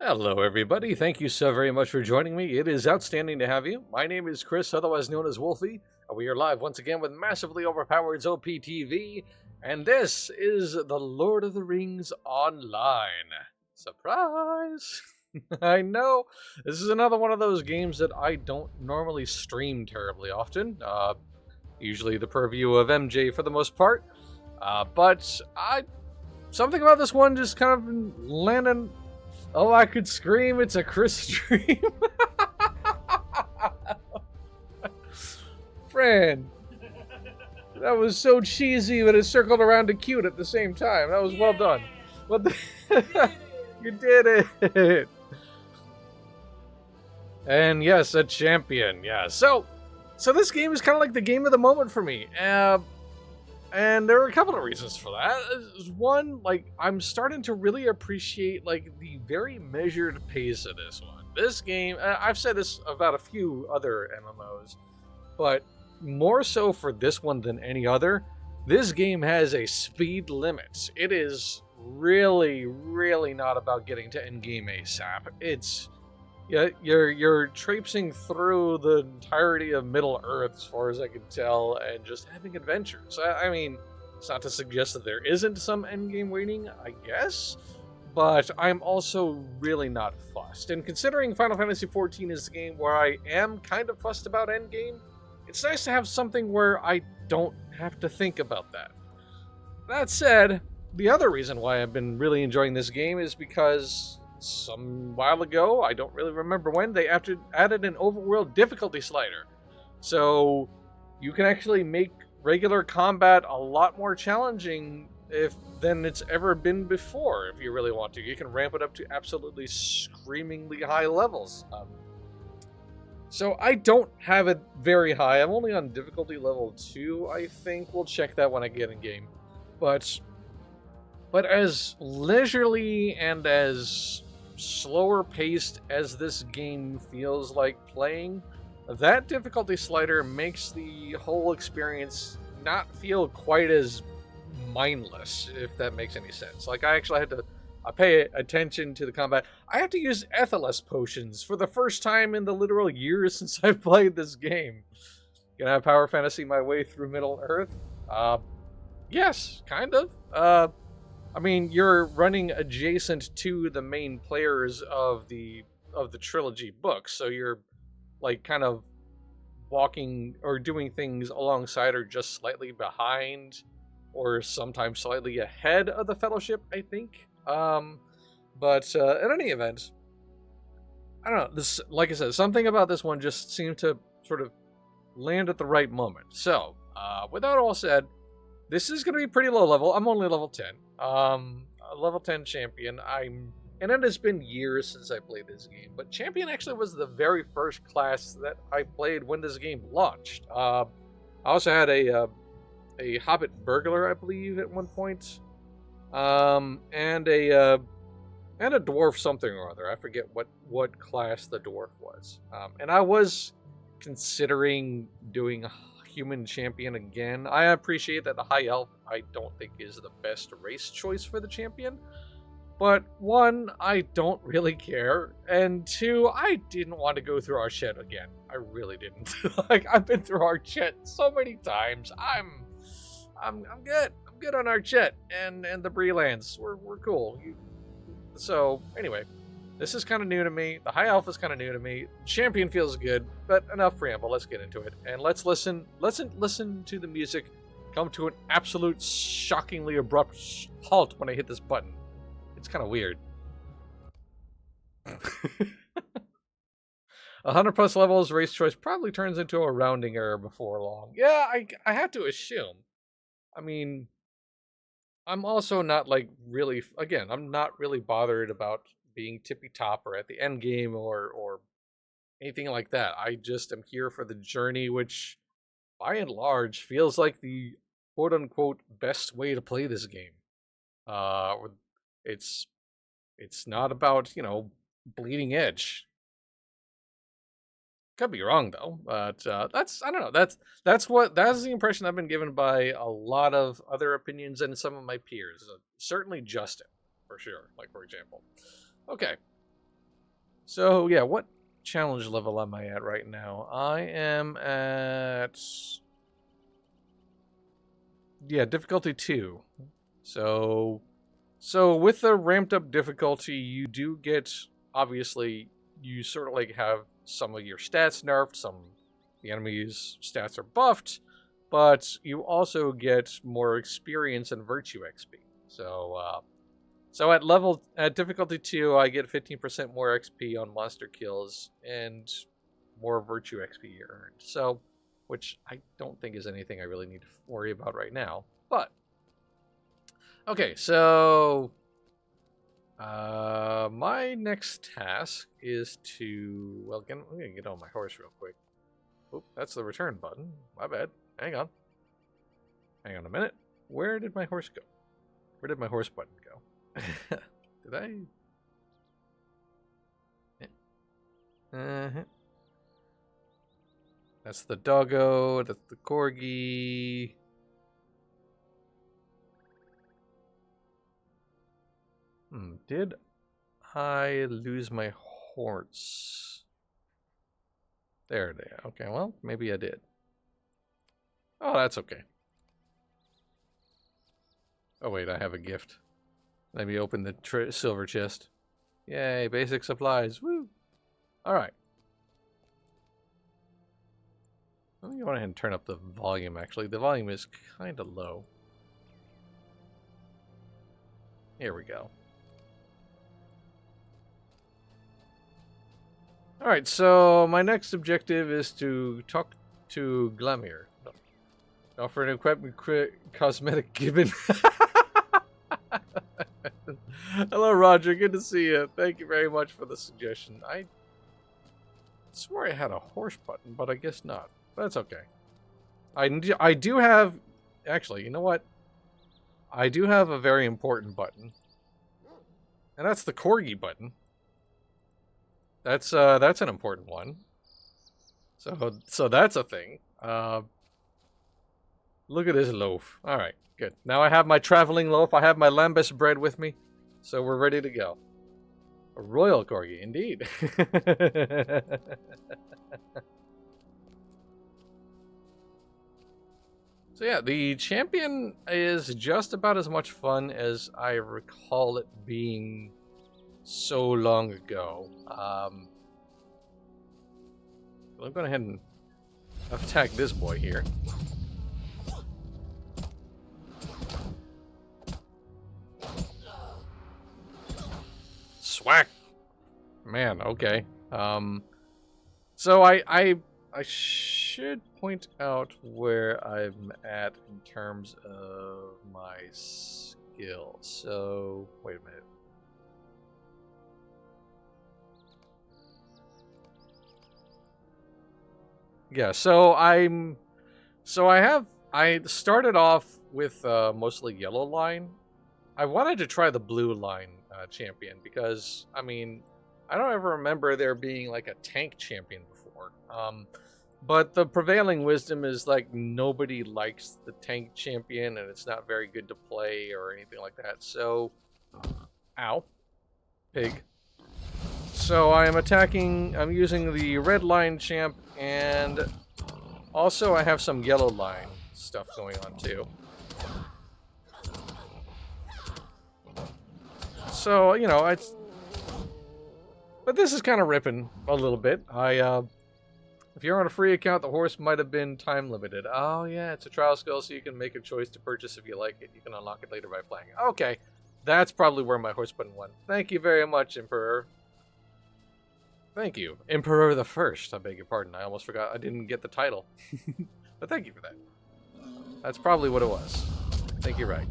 Hello, everybody. Thank you so very much for joining me. It is outstanding to have you. My name is Chris, otherwise known as Wolfie, and we are live once again with massively overpowered OPTV, and this is The Lord of the Rings Online. Surprise! I know, this is another one of those games that I don't normally stream terribly often. Usually the purview of MJ for the most part, but something about this one just kind of landed. Oh, I could scream, it's a Chris stream. Fran, that was so cheesy, but it circled around to cute at the same time. That was well done. What the You did it. And yes, a champion. Yeah. So this game is kind of like the game of the moment for me. And there are a couple of reasons for that. One, like, I'm starting to really appreciate, like, the very measured pace of this one. This game, I've said this about a few other MMOs, but more so for this one than any other, this game has a speed limit. It is really, really not about getting to endgame ASAP. It's... Yeah, you're traipsing through the entirety of Middle Earth, as far as I can tell, and just having adventures. I mean, it's not to suggest that there isn't some endgame waiting, I guess, but I'm also really not fussed. And considering Final Fantasy XIV is the game where I am kind of fussed about endgame, it's nice to have something where I don't have to think about that. That said, the other reason why I've been really enjoying this game is because some while ago, I don't really remember when, they added an overworld difficulty slider. So you can actually make regular combat a lot more challenging than it's ever been before, if you really want to. You can ramp it up to absolutely screamingly high levels. So I don't have it very high. I'm only on difficulty level 2, I think. We'll check that when I get in game. But as leisurely and as slower paced as this game feels like playing, that difficulty slider makes the whole experience not feel quite as mindless, if that makes any sense. Like, I actually had to pay attention to the combat. I have to use Ethelas potions for the first time in the literal years since I've played this game. Can I power fantasy my way through Middle Earth? Yes, kind of. I mean, you're running adjacent to the main players of the trilogy books, so you're like kind of walking or doing things alongside or just slightly behind, or sometimes slightly ahead of the Fellowship, I think. But in any event, I don't know. This, like I said, something about this one just seemed to sort of land at the right moment. So, with that all said, this is going to be pretty low level. I'm only level 10. A level 10 champion. And it has been years since I played this game, but champion actually was the very first class that I played when this game launched. I also had a Hobbit burglar, I believe, at one point, and a dwarf something or other. I forget what class the dwarf was. And I was considering doing human champion again. I appreciate that the high elf I don't think is the best race choice for the champion, but one, I don't really care, and two, I didn't want to go through Archet again. I really didn't. Like, I've been through Archet so many times. I'm good. I'm good on Archet and the Brelands. We're cool. So anyway, this is kind of new to me. The High Elf is kind of new to me. Champion feels good, but enough preamble. Let's get into it. And let's listen to the music come to an absolute shockingly abrupt halt when I hit this button. It's kind of weird. 100 plus levels, race choice probably turns into a rounding error before long. Yeah, I have to assume. I mean, I'm also not like really, again, I'm not really bothered about being tippy top or at the end game or anything like that. I just am here for the journey, which by and large feels like the quote unquote best way to play this game. It's not about, bleeding edge. Could be wrong though, but that's, I don't know. That's the impression I've been given by a lot of other opinions and some of my peers. Certainly Justin, for sure. Like, for example. Okay. So, yeah, what challenge level am I at right now? I am at... Yeah, difficulty 2. So with the ramped up difficulty, you do get, obviously, you sort of like have some of your stats nerfed, some the enemy's stats are buffed, but you also get more experience and virtue XP. So at difficulty 2, I get 15% more XP on monster kills and more virtue XP earned. So, which I don't think is anything I really need to worry about right now. But okay, so my next task is to, well, again, I'm gonna get on my horse real quick. Oop, that's the return button. My bad. Hang on a minute. Where did my horse go? Where did my horse button go? Did I? That's the doggo. That's the corgi. Did I lose my horse? There they are. Okay, well, maybe I did. Oh, that's okay. Oh, wait, I have a gift. Let me open the silver chest. Yay, basic supplies. Woo! Alright. Let me go ahead and turn up the volume, actually. The volume is kind of low. Here we go. Alright, so my next objective is to talk to Glamir. Offer an equipment cosmetic gibbon. Hello, Roger. Good to see you. Thank you very much for the suggestion. I swore I had a horse button, but I guess not. That's okay. I do have... Actually, you know what? I do have a very important button. And that's the corgi button. That's an important one. So that's a thing. Look at this loaf. Alright, good. Now I have my traveling loaf. I have my lambus bread with me. So we're ready to go. A royal corgi, indeed. So yeah, the champion is just about as much fun as I recall it being so long ago. I'm going ahead and attack this boy here. Swack! Man, okay. So I should point out where I'm at in terms of my skill. So, wait a minute. Yeah, I started off with mostly yellow line. I wanted to try the blue line champion because, I mean, I don't ever remember there being like a tank champion before. But the prevailing wisdom is like nobody likes the tank champion and it's not very good to play or anything like that. So, ow, pig. So I'm using the red line champ, and also I have some yellow line stuff going on too. So, you know, but this is kind of ripping a little bit. If you're on a free account, the horse might have been time limited. Oh yeah, it's a trial skill, so you can make a choice to purchase if you like it. You can unlock it later by playing. Okay, that's probably where my horse button went. Thank you very much, Emperor. Thank you. Emperor the First, I beg your pardon. I almost forgot I didn't get the title. But thank you for that. That's probably what it was. I think you're right.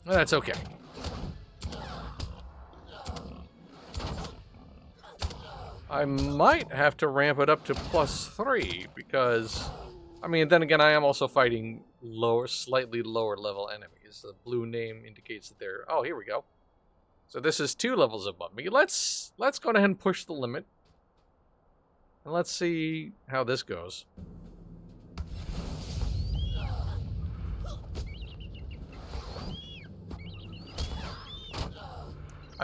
Well, that's okay. I might have to ramp it up to +3 because, I mean, then again, I am also fighting slightly lower level enemies. The blue name indicates that they're... Oh, here we go. So this is 2 levels above me. Let's go ahead and push the limit. And let's see how this goes.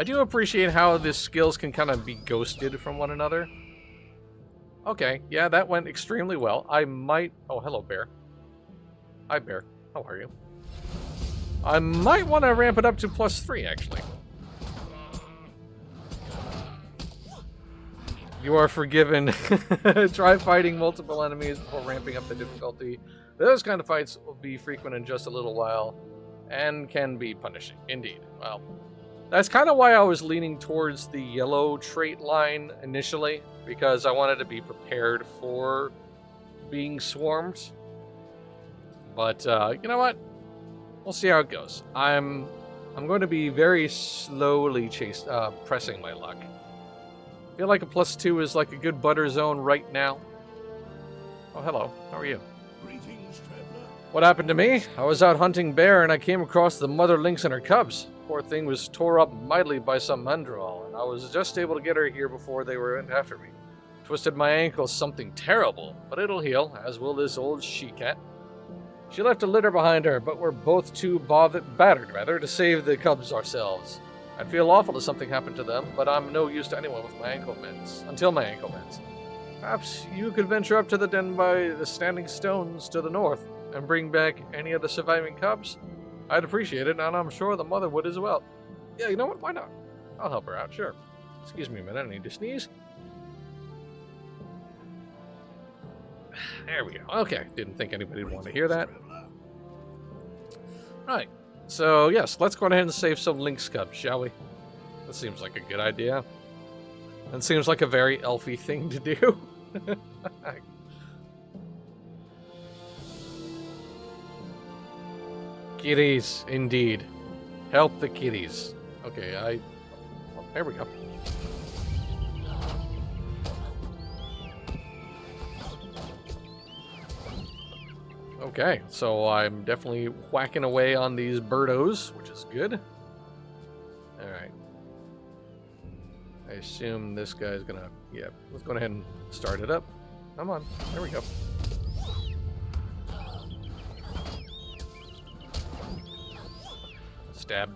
I do appreciate how the skills can kind of be ghosted from one another. Okay, yeah, that went extremely well. I might... Oh, hello, bear. Hi, bear. How are you? I might want to ramp it up to +3, actually. You are forgiven. Try fighting multiple enemies before ramping up the difficulty. Those kind of fights will be frequent in just a little while and can be punishing. Indeed. Well, that's kind of why I was leaning towards the yellow trait line initially, because I wanted to be prepared for being swarmed. But you know what? We'll see how it goes. I'm going to be very slowly pressing my luck. I feel like a +2 is like a good butter zone right now. Oh, hello. How are you? Greetings, traveler. What happened to me? I was out hunting bear and I came across the mother lynx and her cubs. Poor thing was tore up mightily by some mandrill, and I was just able to get her here before they went after me. Twisted my ankle something terrible, but it'll heal, as will this old she-cat. She left a litter behind her, but we're both too battered to save the cubs ourselves. I'd feel awful if something happened to them, but I'm no use to anyone with my ankle mends, until my ankle mends. Perhaps you could venture up to the den by the standing stones to the north, and bring back any of the surviving cubs? I'd appreciate it, and I'm sure the mother would as well. Yeah, you know what? Why not? I'll help her out, sure. Excuse me a minute, I need to sneeze. There we go. Okay, didn't think anybody would want to hear that. Right. So, yes, let's go ahead and save some lynx cubs, shall we? That seems like a good idea. And seems like a very elfy thing to do. Kitties, indeed. Help the kitties. Okay, oh, there we go. Okay, so I'm definitely whacking away on these birdos, which is good. Alright. I assume this guy's gonna... Yeah, let's go ahead and start it up. Come on, there we go. Stab.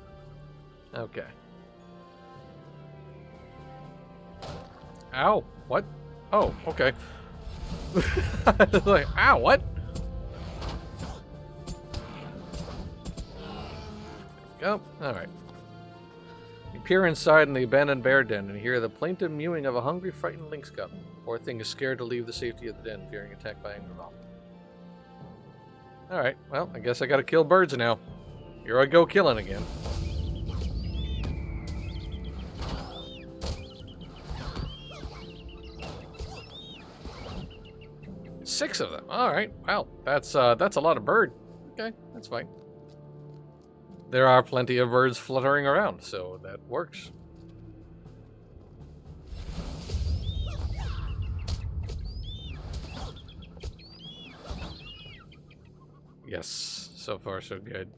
Okay. Ow, what? Oh, okay. Like, ow, what? Oh, alright. You peer inside in the abandoned bear den and hear the plaintive mewing of a hungry, frightened lynx cub. Poor thing is scared to leave the safety of the den, fearing attack by angry mom. Alright, well, I guess I gotta kill birds now. Here I go killing again. Six of them. Alright, wow. That's a lot of bird. Okay, that's fine. There are plenty of birds fluttering around, so that works. Yes, so far so good.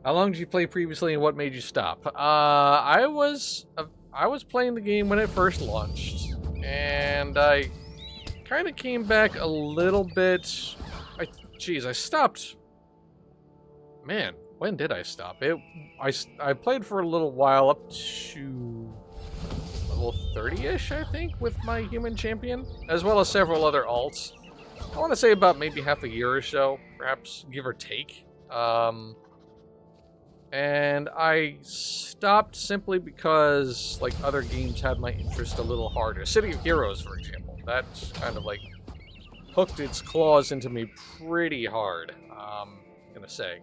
How long did you play previously, and what made you stop? I was playing the game when it first launched, and I kind of came back a little bit. I stopped. Man, when did I stop? I played for a little while, up to level 30-ish, I think, with my human champion, as well as several other alts. I want to say about maybe half a year or so, perhaps, give or take. And I stopped simply because, like, other games had my interest a little harder. City of Heroes, for example, that's kind of like hooked its claws into me pretty hard, I'm gonna say.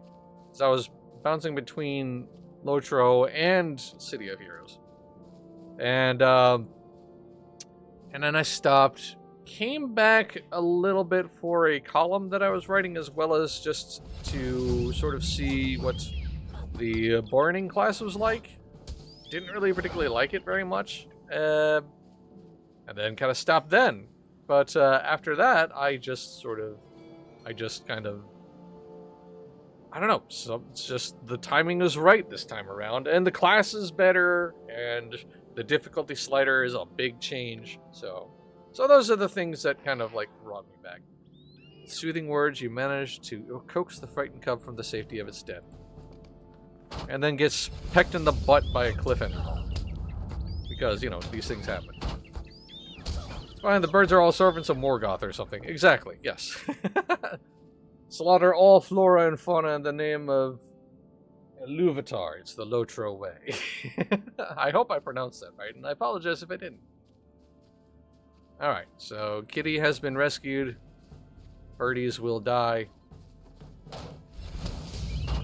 So I was bouncing between Lotro and City of Heroes. And then I stopped, came back a little bit for a column that I was writing, as well as just to sort of see what the Burning class was like. Didn't really particularly like it very much. And then kind of stopped then. But after that, I just kind of, I don't know, so it's just the timing is right this time around, and the class is better, and the difficulty slider is a big change, so those are the things that kind of, like, brought me back. With soothing words, you managed to coax the frightened cub from the safety of its den. and then gets pecked in the butt by a cliffhanger. Because, you know, these things happen. It's fine, the birds are all servants of Morgoth or something. Exactly, yes. Slaughter all flora and fauna in the name of Iluvatar. It's the Lotro way. I hope I pronounced that right, and I apologize if I didn't. Alright, so Kitty has been rescued. Birdies will die.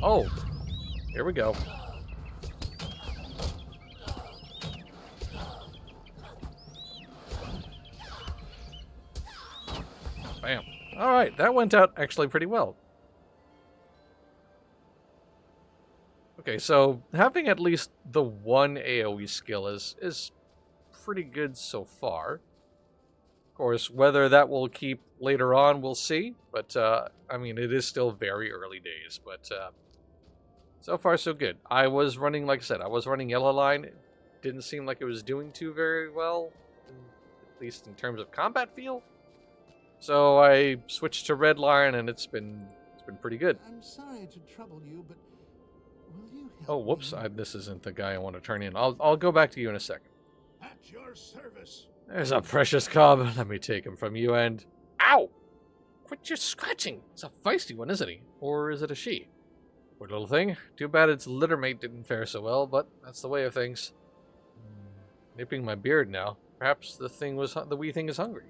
Oh, here we go. Bam. Alright, that went out actually pretty well. Okay, so having at least the one AoE skill is pretty good so far. Of course, whether that will keep later on, we'll see. But, I mean, it is still very early days. But, so far, so good. I was running, like I said, I was running Yellow Line. It didn't seem like it was doing too very well, at least in terms of combat feel. So I switched to Red Line, and it's been pretty good. I'm sorry to trouble you, but will you help Oh, whoops! me? This isn't the guy I want to turn in. I'll go back to you in a second. At your service. There's a precious cub. Let me take him from you and... Ow! Quit your scratching! It's a feisty one, isn't he? Or is it a she? Poor little thing. Too bad its litter mate didn't fare so well, but that's the way of things. Nipping my beard now. Perhaps the wee thing is hungry.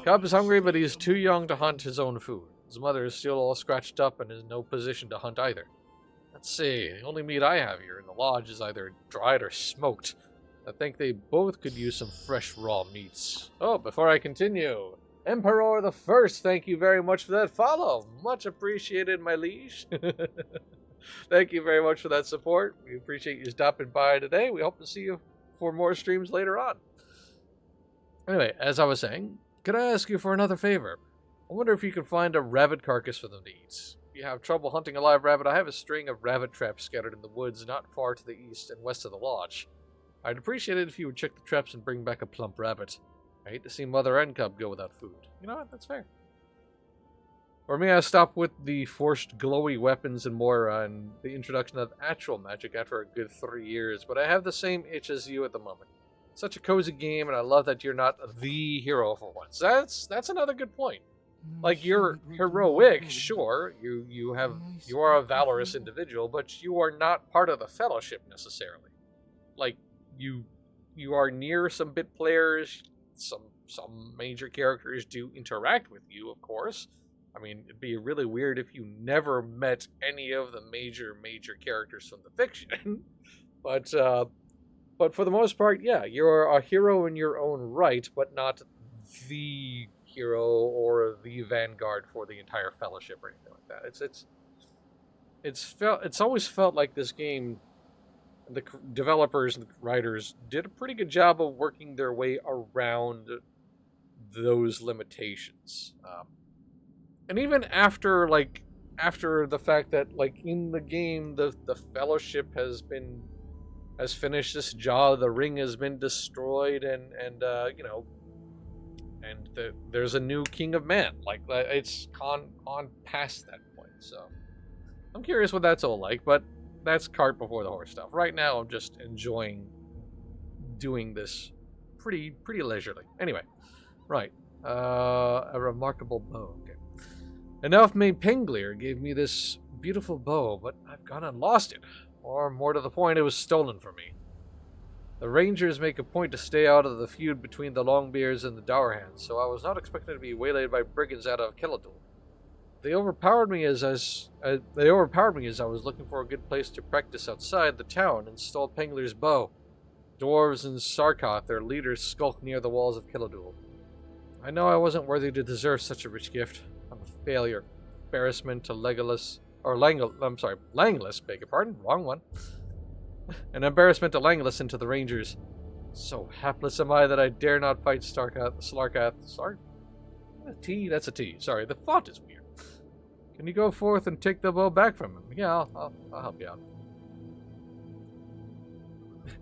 Cub is hungry, but he's too young to hunt his own food. His mother is still all scratched up and is in no position to hunt either. Let's see, the only meat I have here in the lodge is either dried or smoked. I think they both could use some fresh raw meats. Oh, before I continue, Emperor the First, thank you very much for that follow. Much appreciated, my liege. Thank you very much for that support. We appreciate you stopping by today. We hope to see you for more streams later on. Anyway, as I was saying, could I ask you for another favor? I wonder if you could find a rabbit carcass for them to eat. If you have trouble hunting a live rabbit, I have a string of rabbit traps scattered in the woods not far to the east and west of the lodge. I'd appreciate it if you would check the traps and bring back a plump rabbit. I hate to see mother and cub go without food. You know what? That's fair. For me, I stopped with the forced glowy weapons in Moira and the introduction of actual magic after a good 3 years, but I have the same itch as you at the moment. Such a cozy game, and I love that you're not the hero for once. That's another good point. Like, you're heroic, sure. You are a valorous individual, but you are not part of the Fellowship necessarily. Like, you are near some bit players. Some major characters do interact with you, of course. I mean, it'd be really weird if you never met any of the major characters from the fiction. But for the most part, yeah, you're a hero in your own right, but not the hero or the vanguard for the entire Fellowship or anything like that. It's always felt like this game, the developers and the writers did a pretty good job of working their way around those limitations. And even after the fact that, like, in the game, the Fellowship has finished this job, the ring has been destroyed, and you know, and there's a new King of Man. Like, it's on past that point. So I'm curious what that's all like, but that's cart before the horse stuff. Right now, I'm just enjoying doing this pretty leisurely. Anyway, right. A remarkable bow. Okay. An elf-made Penglir gave me this beautiful bow, but I've gone and lost it. Or, more to the point, it was stolen from me. The Rangers make a point to stay out of the feud between the Longbeards and the Dourhands, so I was not expecting to be waylaid by brigands out of Keladul. They overpowered me as I was looking for a good place to practice outside the town and stole Penglir's bow. Dwarves and Sarkoth, their leaders, skulk near the walls of Keladul. I know I wasn't worthy to deserve such a rich gift. I'm a failure. Embarrassment to Legolas, or Langlis, beg your pardon, wrong one. An embarrassment to Langlis and to the Rangers. So hapless am I that I dare not fight Slarkath. That's a T. Sorry, the font is weird. Can you go forth and take the bow back from him? Yeah, I'll help you out.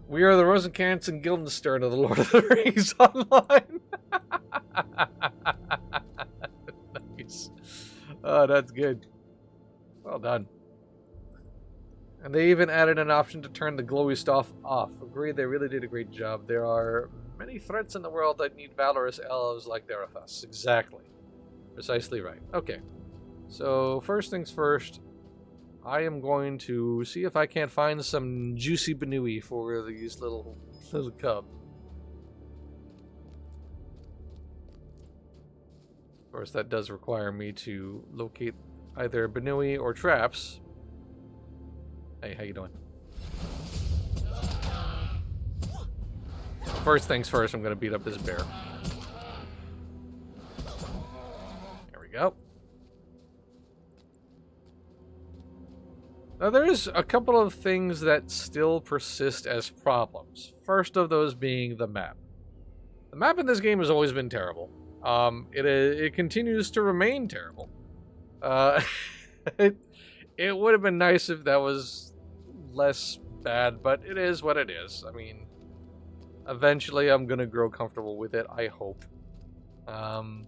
We are the Rosencrantz and Guildenstern of the Lord of the Rings Online. Nice. Oh, that's good. Well done. And they even added an option to turn the glowy stuff off. Agreed, they really did a great job. There are many threats in the world that need valorous elves like Darathus. Exactly. Precisely right. Okay. So, first things first, I am going to see if I can't find some juicy Banui for these little cubs. Of course, that does require me to locate either Banui or traps. Hey, how you doing? First things first, I'm going to beat up this bear. There we go. Now, there's a couple of things that still persist as problems. First of those being the map. The map in this game has always been terrible. It continues to remain terrible. It would have been nice if that was less bad, but it is what it is. I mean, eventually I'm gonna grow comfortable with it, I hope. And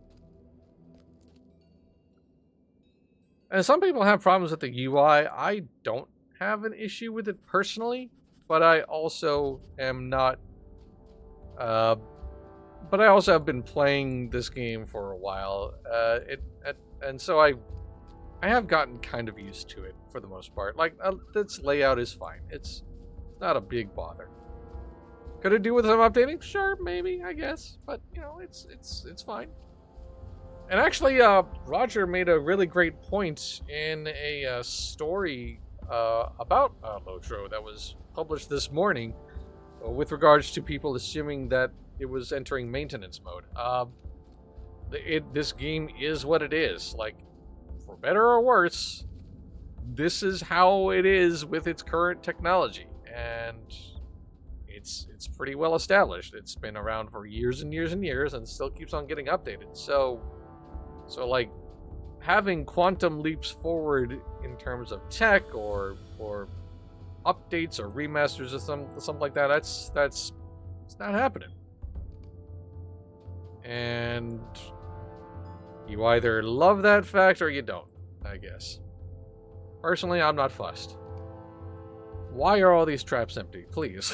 some people have problems with the UI. I don't have an issue with it personally, but I also am not... but I also have been playing this game for a while, and so I have gotten kind of used to it for the most part. Like, its layout is fine. It's not a big bother. Could it do with some updating? Sure, maybe, I guess. But, you know, it's fine. And actually, Roger made a really great point in a story about Lotro that was published this morning with regards to people assuming that it was entering maintenance mode. This game is what it is. Like, for better or worse, this is how it is with its current technology, and it's pretty well established. It's been around for years and years and years, and still keeps on getting updated. So like, having quantum leaps forward in terms of tech or updates or remasters or something like that, that's it's not happening. And you either love that fact or you don't, I guess. Personally, I'm not fussed. Why are all these traps empty? Please.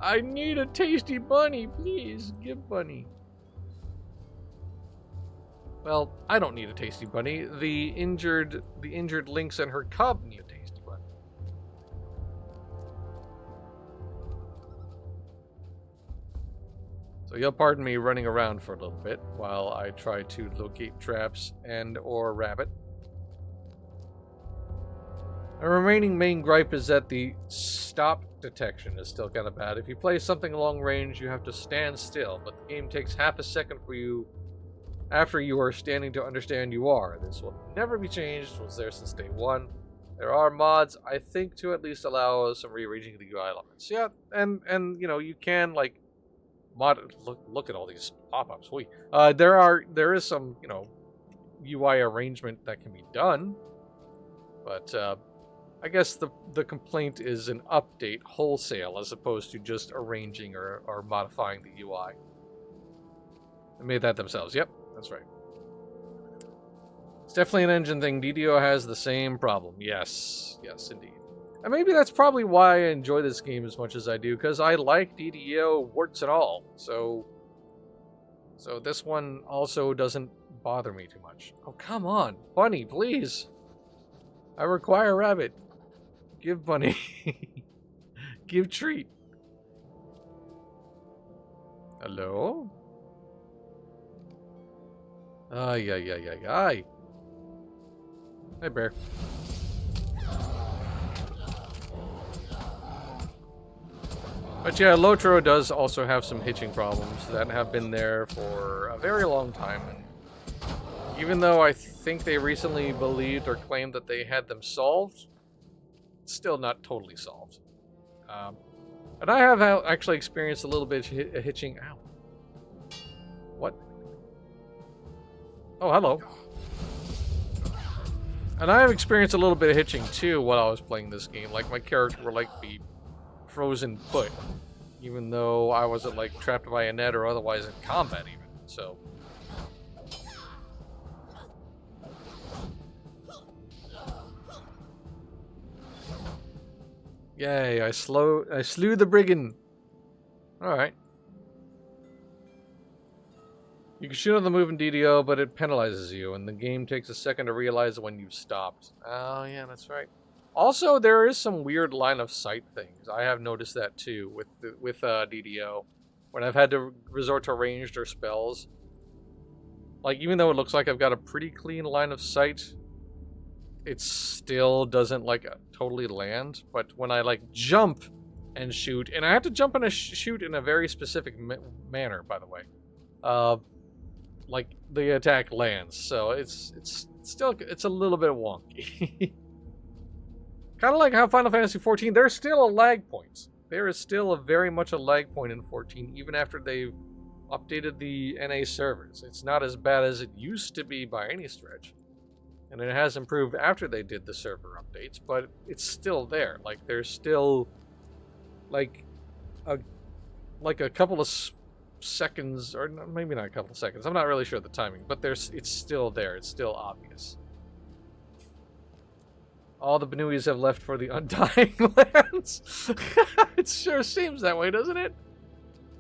I need a tasty bunny, please. Give bunny. Well, I don't need a tasty bunny. The injured lynx and her cub need a tasty bunny. So you'll pardon me running around for a little bit while I try to locate traps and/or rabbit. The remaining main gripe is that the stop detection is still kind of bad. If you play something long range, you have to stand still, but the game takes half a second for you after you are standing to understand you are. This will never be changed. It was there since day one. There are mods, I think, to at least allow some rearranging of the UI elements. Yeah, and you know, you can like look at all these pop-ups. There is some, you know, UI arrangement that can be done, but I guess the complaint is an update wholesale as opposed to just arranging or modifying the UI. They made that themselves. Yep, that's right. It's definitely an engine thing. DDO has the same problem. Yes, indeed. And maybe that's probably why I enjoy this game as much as I do, because I like DDO warts and all. So this one also doesn't bother me too much. Oh, come on. Bunny, please. I require rabbit. Give bunny. Give treat. Hello? Ay. Hey, bear. But yeah, Lotro does also have some hitching problems that have been there for a very long time. And even though I think they recently believed or claimed that they had them solved, it's still not totally solved. And I have actually experienced a little bit of hitching. Ow. What? Oh, hello. And I have experienced a little bit of hitching too while I was playing this game. Like, my character would like be frozen put, even though I wasn't like trapped by a net or otherwise in combat even. So Yay, I slew the brigand. Alright. You can shoot on the move in DDO, but it penalizes you, and the game takes a second to realize when you've stopped. Oh, yeah, that's right. Also, there is some weird line of sight things. I have noticed that too with DDO. When I've had to resort to ranged or spells. Like, even though it looks like I've got a pretty clean line of sight, it still doesn't, like, totally land. But when I, like, jump and shoot, and I have to jump and shoot in a very specific manner, by the way. Like, the attack lands, so it's still, it's a little bit wonky. Kind of like how Final Fantasy XIV, there's still a lag point. There is still very much a lag point in 14, even after they've updated the NA servers. It's not as bad as it used to be by any stretch. And it has improved after they did the server updates, but it's still there. Like, there's still, like a couple of seconds, or maybe not a couple of seconds, I'm not really sure of the timing, but it's still there, it's still obvious. All the Benuis have left for the Undying Lands. It sure seems that way, doesn't it?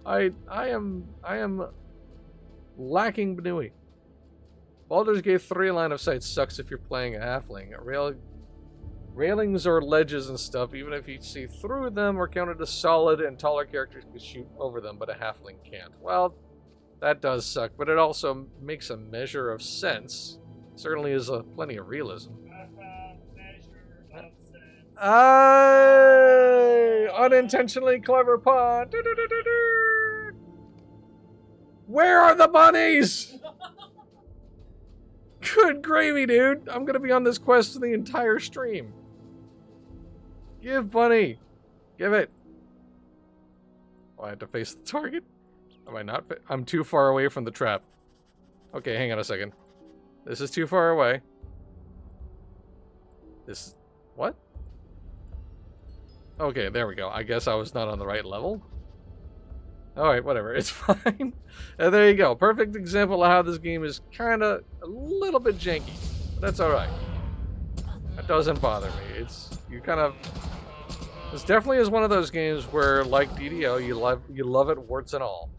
I am lacking Benui. Baldur's Gate 3 line of sight sucks if you're playing a halfling. Railings or ledges and stuff, even if you see through them, are counted as solid, and taller characters can shoot over them, but a halfling can't. Well, that does suck, but it also makes a measure of sense. Certainly is plenty of realism. Unintentionally clever pun. Where are the bunnies? Good gravy, dude. I'm gonna be on this quest the entire stream. Give bunny. Give it. Oh, I have to face the target? Am I not? I'm too far away from the trap. Okay, hang on a second. This is too far away. This... What? Okay, there we go. I guess I was not on the right level. Alright, whatever. It's fine. And there you go. Perfect example of how this game is kind of a little bit janky. But that's alright. That doesn't bother me. You kind of... This definitely is one of those games where, like DDO, you love it warts and all.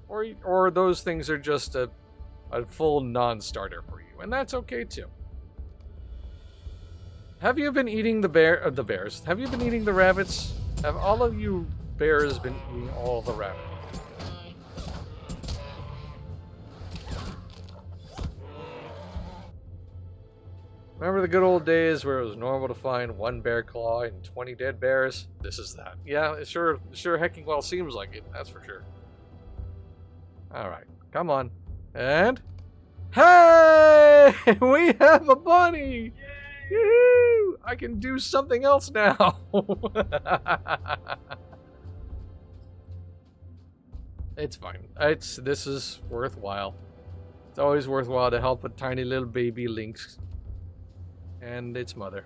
Or those things are just a full non-starter for you. And that's okay too. Have you been eating the bears? Have you been eating the rabbits? Have all of you bears been eating all the rabbits? Remember the good old days where it was normal to find one bear claw and 20 dead bears? This is that. Yeah, it sure hecking well seems like it, that's for sure. Alright, come on. And... Hey! We have a bunny! Yay! I can do something else now! It's fine. This is worthwhile. It's always worthwhile to help a tiny little baby lynx and its mother.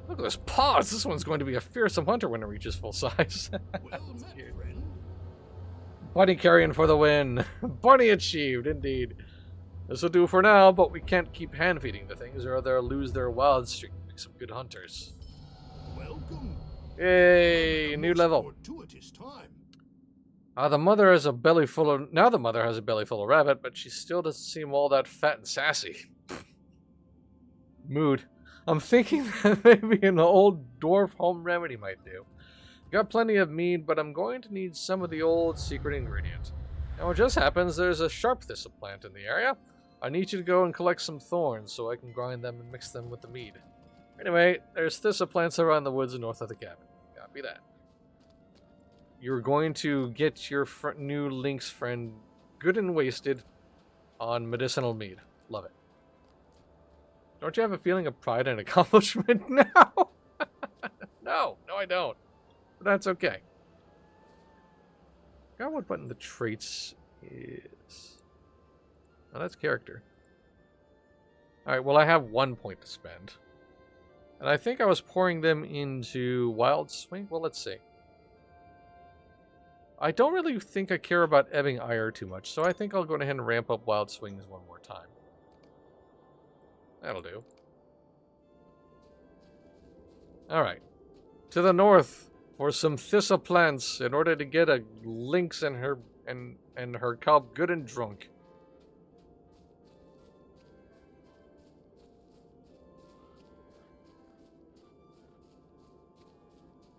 Look at those paws! This one's going to be a fearsome hunter when it reaches full size. Well met, friend. Bunny carrying for the win. Bunny achieved, indeed. This will do for now, but we can't keep hand-feeding the things or they'll lose their wild streak and make some good hunters. Welcome. Yay! New level. Fortuitous time. The mother has a belly full of... Now the mother has a belly full of rabbit, but she still doesn't seem all that fat and sassy. Mood. I'm thinking that maybe an old dwarf home remedy might do. Got plenty of mead, but I'm going to need some of the old secret ingredient. Now it just happens there's a sharp thistle plant in the area. I need you to go and collect some thorns so I can grind them and mix them with the mead. Anyway, there's thistle plants around the woods north of the cabin. Copy that. You're going to get your new lynx friend good and wasted on medicinal mead. Love it. Don't you have a feeling of pride and accomplishment now? No, I don't. But that's okay. I forgot what button the traits is. Oh, that's character. Alright, well I have 1 point to spend. And I think I was pouring them into Wild Swing. Well, let's see. I don't really think I care about Ebbing Ire too much, so I think I'll go ahead and ramp up Wild Swings one more time. That'll do. Alright. To the north for some thistle plants in order to get a lynx and her cub good and drunk.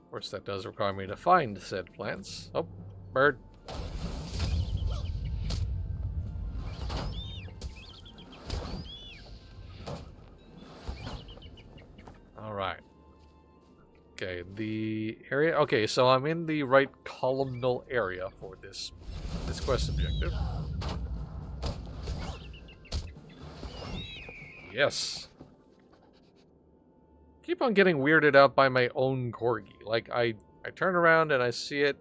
Of course, that does require me to find said plants. Oh, bird. Alright. Okay, the area... Okay, so I'm in the right columnal area for this quest objective. Yes. Keep on getting weirded out by my own corgi. Like, I turn around and I see it,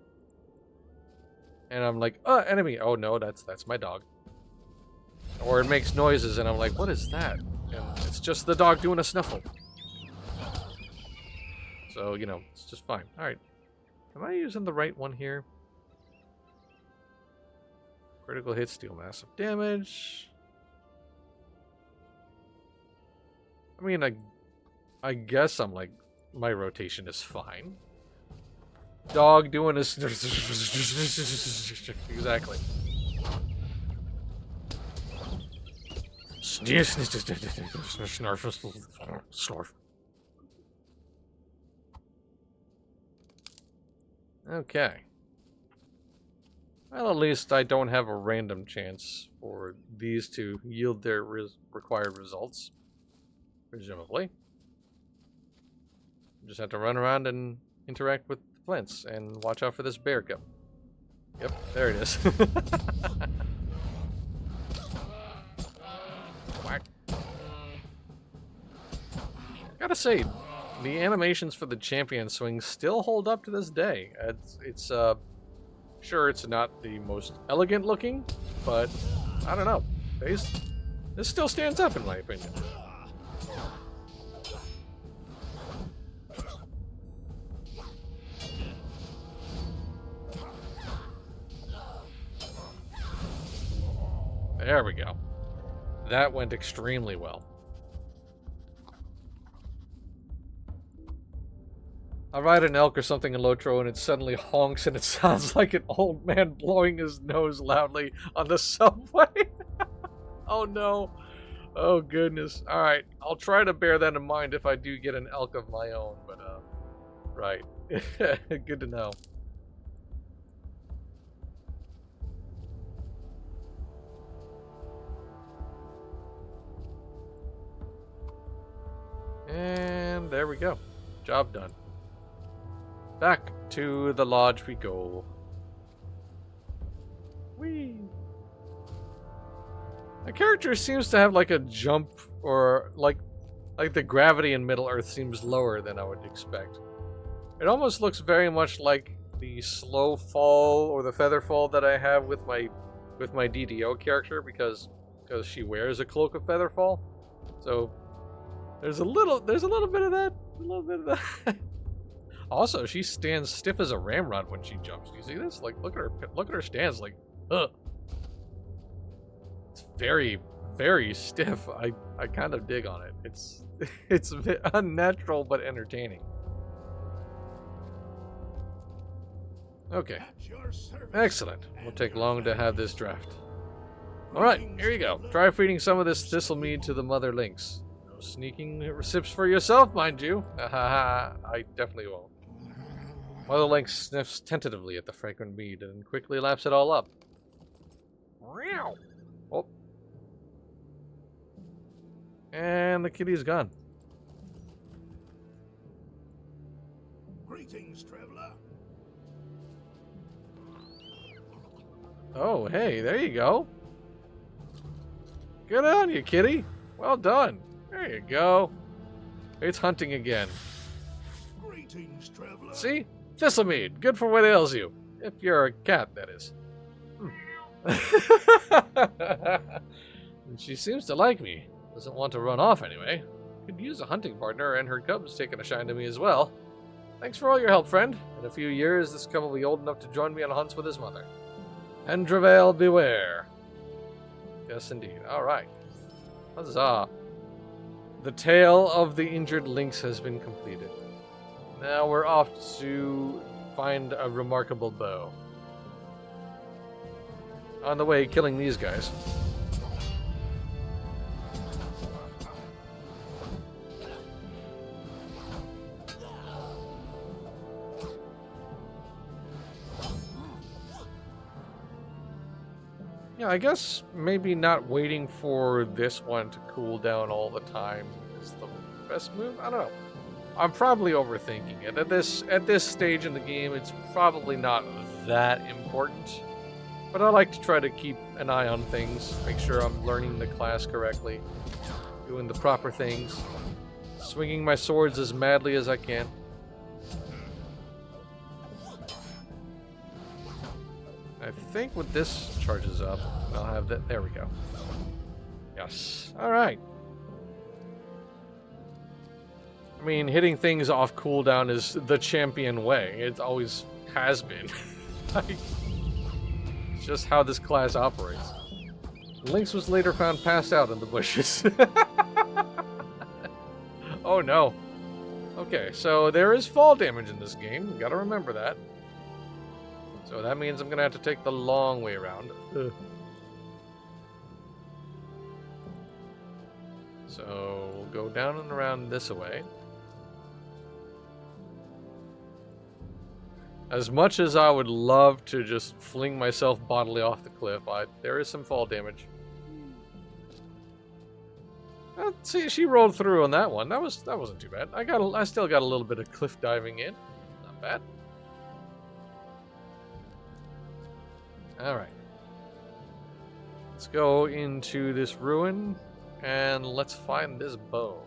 and I'm like, enemy. Oh no, that's my dog. Or it makes noises and I'm like, what is that? And it's just the dog doing a snuffle. So, you know, it's just fine. Alright. Am I using the right one here? Critical hits deal massive damage. I mean, I guess I'm like, my rotation is fine. Dog doing a... Exactly. Snarf. Okay. Well, at least I don't have a random chance for these to yield their required results. Presumably. Just have to run around and interact with the plants and watch out for this bear cub. Yep, there it is. Whack. Gotta say, the animations for the champion swing still hold up to this day. It's sure it's not the most elegant looking, but I don't know. This still stands up in my opinion. There we go. That went extremely well. I ride an elk or something in Lotro and it suddenly honks and it sounds like an old man blowing his nose loudly on the subway. Oh no. Oh goodness. Alright, I'll try to bear that in mind if I do get an elk of my own, but right. Good to know. And there we go. Job done. Back to the lodge we go. Whee! My character seems to have like a jump, or like the gravity in Middle Earth seems lower than I would expect. It almost looks very much like the slow fall or the feather fall that I have with my DDO character because she wears a cloak of feather fall. So there's a little bit of that. A little bit of that. Also, she stands stiff as a ramrod when she jumps. Do you see this? Like, look at her stance. Like, ugh. It's very, very stiff. I kind of dig on it. It's a bit unnatural but entertaining. Okay. Excellent. Won't take long to have this draft. All right, here you go. Try feeding some of this thistle mead to the mother lynx. No sneaking sips for yourself, mind you. Haha, I definitely won't. Mother lynx sniffs tentatively at the fragrant mead and quickly laps it all up. Oh. And the kitty's gone. Greetings, traveler. Oh, hey, there you go. Good on you, kitty. Well done. There you go. It's hunting again. Greetings, traveler. See? Thistlemead. Good for what ails you. If you're a cat, that is. She seems to like me. Doesn't want to run off anyway. Could use a hunting partner, and her cub's taking a shine to me as well. Thanks for all your help, friend. In a few years, this cub will be old enough to join me on hunts with his mother. Pendravel beware. Yes, indeed. Alright. Huzzah. The tale of the injured lynx has been completed. Now we're off to find a remarkable bow. On the way, killing these guys. Yeah, I guess maybe not waiting for this one to cool down all the time is the best move. I don't know. I'm probably overthinking it. At this stage in the game, it's probably not that important. But I like to try to keep an eye on things, make sure I'm learning the class correctly, doing the proper things, swinging my swords as madly as I can. I think when this charges up, I'll have that. There we go. Yes. All right. I mean, hitting things off cooldown is the champion way. It always has been. It's just how this class operates. Lynx was later found passed out in the bushes. Oh no. Okay, so there is fall damage in this game. You gotta remember that. So that means I'm gonna have to take the long way around. Ugh. So we'll go down and around this way. As much as I would love to just fling myself bodily off the cliff, there is some fall damage. See, she rolled through on that one. That wasn't too bad. I still got a little bit of cliff diving in. Not bad. All right. Let's go into this ruin and let's find this bow.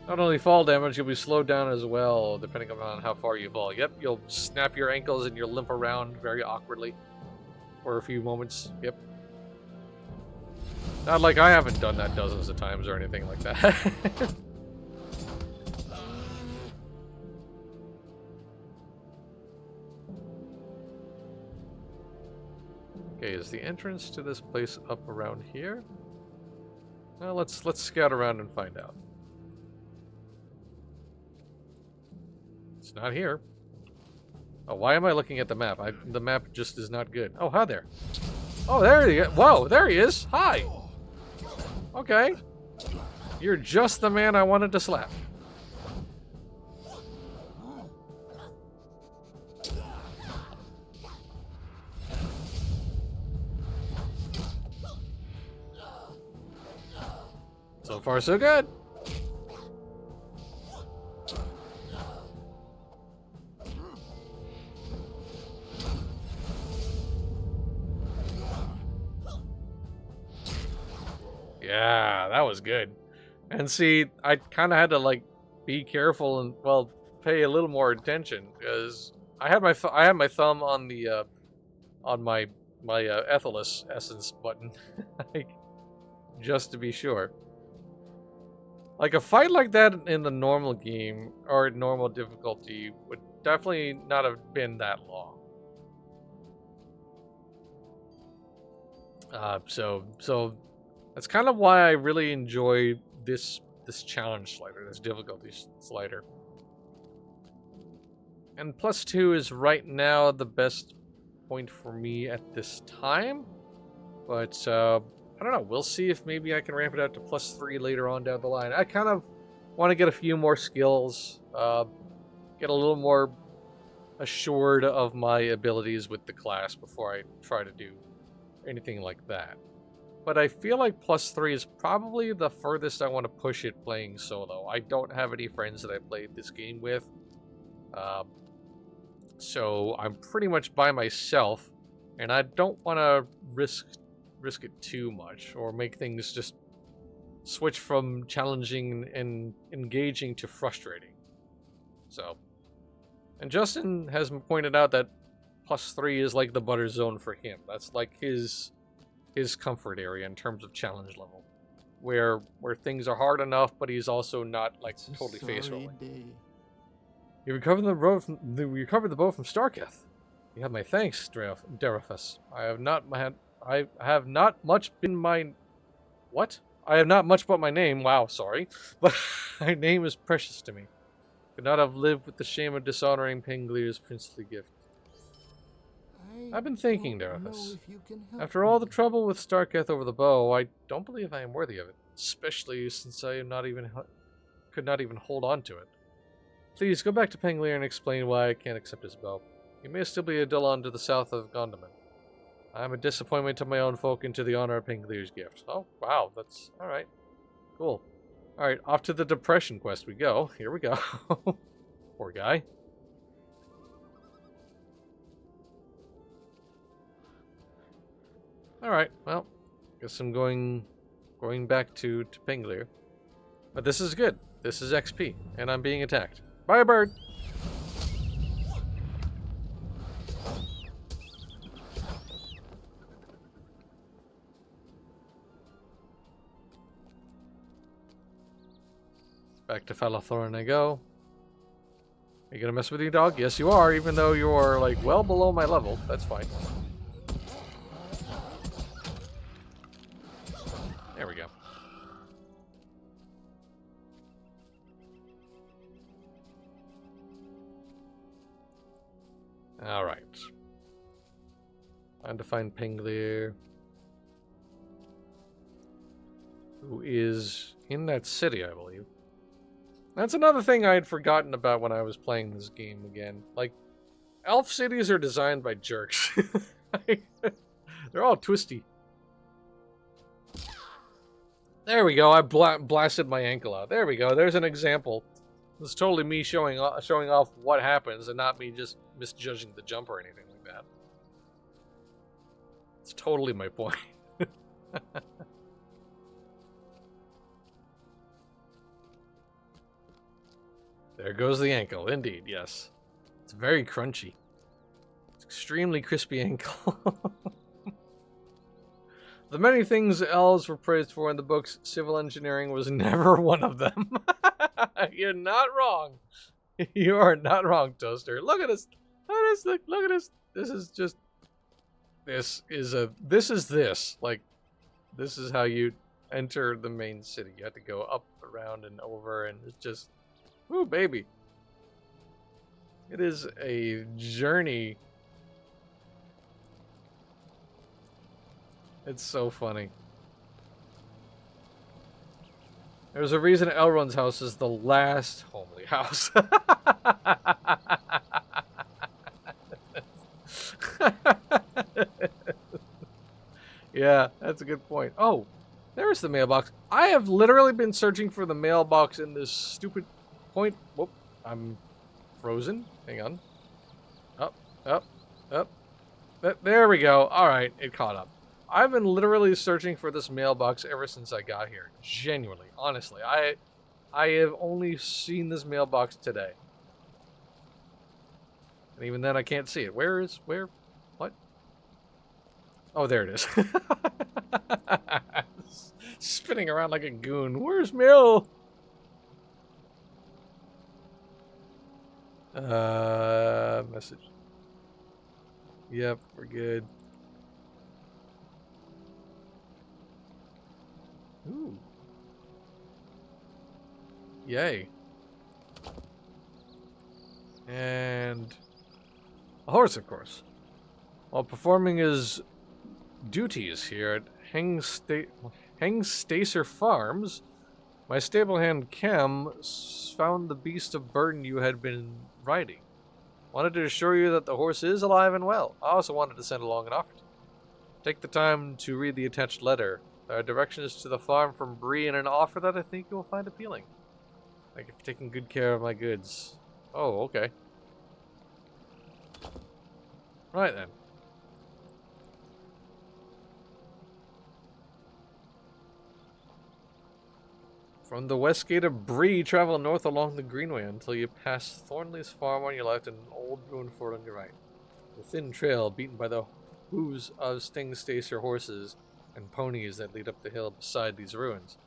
Not only fall damage, you'll be slowed down as well, depending on how far you fall. Yep, you'll snap your ankles and you'll limp around very awkwardly for a few moments. Yep. Not like I haven't done that dozens of times or anything like that. Okay, is the entrance to this place up around here? Well, let's scout around and find out. It's not here. Oh, why am I looking at the map? The map just is not good. Oh, hi there. Oh, there he is. Whoa, there he is. Hi. Okay. You're just the man I wanted to slap. So far, so good. Yeah, that was good. And see, I kind of had to like be careful and well pay a little more attention because I had my thumb on the on my Ethelis essence button, like, just to be sure. Like a fight like that in the normal game or at normal difficulty would definitely not have been that long. So that's kind of why I really enjoy this challenge slider, this difficulty slider. And +2 is right now the best point for me at this time. But I don't know. We'll see if maybe I can ramp it out to +3 later on down the line. I kind of want to get a few more skills, get a little more assured of my abilities with the class before I try to do anything like that. But I feel like +3 is probably the furthest I want to push it playing solo. I don't have any friends that I played this game with. So I'm pretty much by myself, and I don't want to risk it too much or make things just switch from challenging and engaging to frustrating. So, and Justin has pointed out that +3 is like the butter zone for him. That's like his comfort area in terms of challenge level, where things are hard enough, but he's also not like totally face rolling. You recovered the bow from Starketh. You have my thanks, Deraphus. I have not much been my... What? I have not much but my name. Wow, sorry. But my name is precious to me. Could not have lived with the shame of dishonoring Penglier's princely gift. I've been thinking, Darathas. After all the trouble with Starketh over the bow, I don't believe I am worthy of it. Especially since I am could not even hold on to it. Please go back to Penglier and explain why I can't accept his bow. He may still be a Dillon to the south of Gondaman. I am a disappointment to my own folk and to the honor of Penglier's gift. Oh, wow, that's alright. Cool. Alright, off to the depression quest we go. Here we go. Poor guy. Alright, well, guess I'm going back to Penglier. But this is good. This is XP, and I'm being attacked. Bye, bird! Back to Falathorn I go. Are you gonna mess with me, dog? Yes, you are, even though you're, like, well below my level. That's fine. There we go. Alright. Time to find Penglier, who is in that city, I believe. That's another thing I had forgotten about when I was playing this game again. Like, elf cities are designed by jerks. They're all twisty. There we go. I blasted my ankle out. There we go. There's an example. It's totally me showing off what happens and not me just misjudging the jump or anything like that. It's totally my point. There goes the ankle. Indeed, yes. It's very crunchy. It's extremely crispy ankle. The many things elves were praised for in the books, civil engineering was never one of them. You're not wrong. You are not wrong, Toaster. Look at this. Look at this. Look at this. This is just... This is this. Like, this is how you enter the main city. You have to go up, around, and over, and it's just... Ooh, baby. It is a journey. It's so funny. There's a reason Elrond's house is the last homely house. Yeah, that's a good point. Oh, there's the mailbox. I have literally been searching for the mailbox in this stupid point. Whoop, I'm frozen. Hang on. Up. There we go. Alright, it caught up. I've been literally searching for this mailbox ever since I got here. Genuinely, honestly. I have only seen this mailbox today. And even then I can't see it. Where? What? Oh, there it is. Spinning around like a goon. Where's mail? Message. Yep, we're good. Ooh. Yay. And a horse, of course. While performing his duties here at Hengstacer Farms, my stable hand Cam found the beast of burden you had been riding. Wanted to assure you that the horse is alive and well. I also wanted to send along an offer. Take the time to read the attached letter. There are directions to the farm from Bree and an offer that I think you will find appealing. Like if you're taking good care of my goods. Oh, okay. Right then. From the west gate of Bree, travel north along the Greenway until you pass Thornley's farm on your left and an old ruined fort on your right. The thin trail beaten by the hooves of Hengstacer horses and ponies that lead up the hill beside these ruins.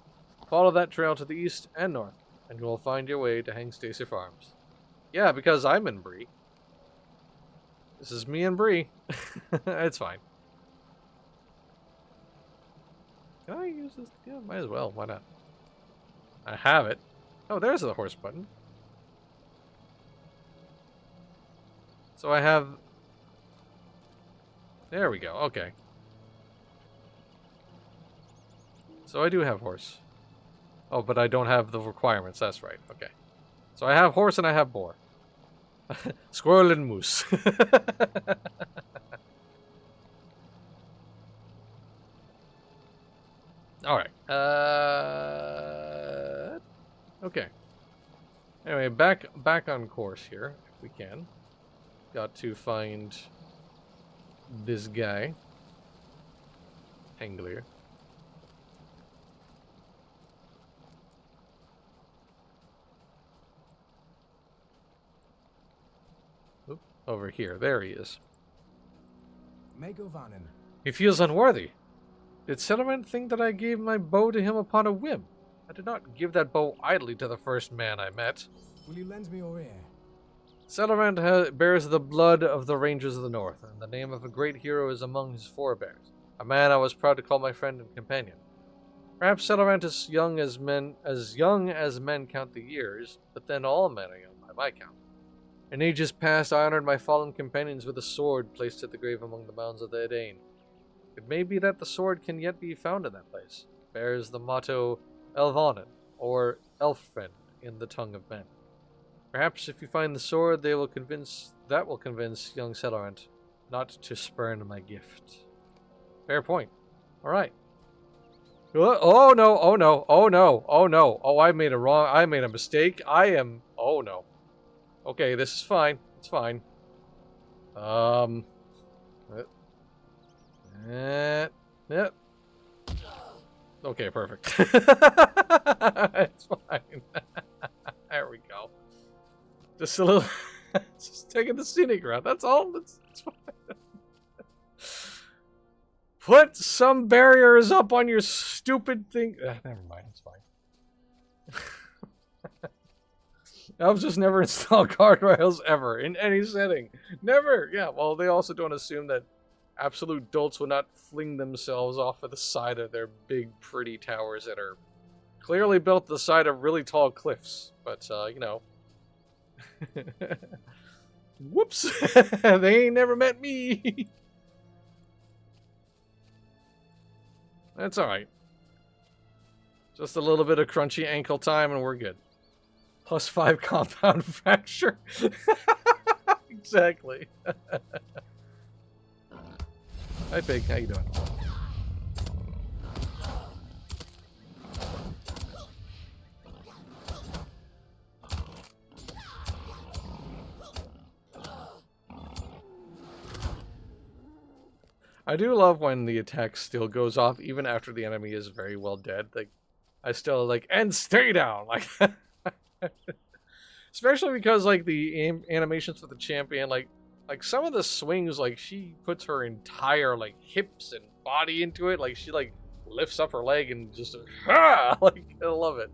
Follow that trail to the east and north, and you will find your way to Hengstacer Farms. Yeah, because I'm in Bree. This is me and Bree. It's fine. Can I use this? Yeah, might as well. Why not? I have it. Oh, there's the horse button. So I have... There we go. Okay. So I do have horse. Oh, but I don't have the requirements. That's right. Okay. So I have horse and I have boar. Squirrel and moose. Alright. Okay. Anyway, back on course here, if we can. Got to find this guy. Henglir. Oop, over here. There he is. Megovanen. He feels unworthy. Did Settlement think that I gave my bow to him upon a whim? I did not give that bow idly to the first man I met. Will you lend me your ear? Settlement bears the blood of the Rangers of the North, and the name of a great hero is among his forebears. A man I was proud to call my friend and companion. Perhaps Settlement is young as men count the years, but then all men are young by my count. In ages past, I honored my fallen companions with a sword placed at the grave among the mounds of the Edain. It may be that the sword can yet be found in that place. It bears the motto Elvonen, or Elfriend, in the tongue of men. Perhaps if you find the sword, that will convince young Settlement not to spurn my gift. Fair point. Alright. Oh no, oh no, oh no, oh no. Oh, I made a mistake. Oh no. Okay, this is fine. It's fine. Yeah. Okay, perfect. It's fine. There we go. Just a little... just taking the scenic route. That's all. It's fine. Put some barriers up on your stupid thing. Never mind. It's fine. Elves just never install guardrails ever in any setting. Never. Yeah, well, they also don't assume that absolute dolts would not fling themselves off of the side of their big, pretty towers that are clearly built to the side of really tall cliffs. But, you know. Whoops. They ain't never met me. That's alright. Just a little bit of crunchy ankle time and we're good. +5 compound fracture. Exactly. Hi, Pig. How you doing? I do love when the attack still goes off even after the enemy is very well dead. Like, I still like, and stay down. Like, especially because like the animations with the champion, like some of the swings, like she puts her entire like hips and body into it. Like she like lifts up her leg and just like I love it.